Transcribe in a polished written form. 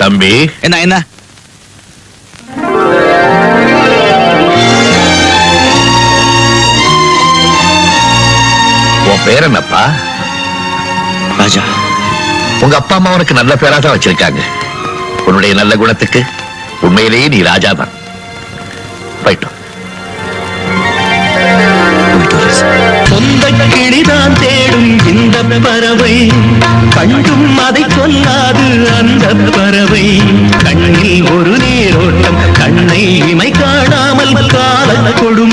தம்பி என்ன என்ன உன் பேர் என்னப்பா? ராஜா. உங்க அப்பா அம்மா உனக்கு நல்ல பேரா தான் வச்சிருக்காங்க. உன்னுடைய நல்ல குணத்துக்கு உண்மையிலேயே நீ ராஜா தான். போயிட்டோம். சொந்த கிளிதான் தேடும் இந்த பறவை, கண்டும் அதை கொல்லாது அந்த பறவை. கண்ணில் ஒரு நீரோட்டம், கண்ணை இமை காணாமல் கால கொடும்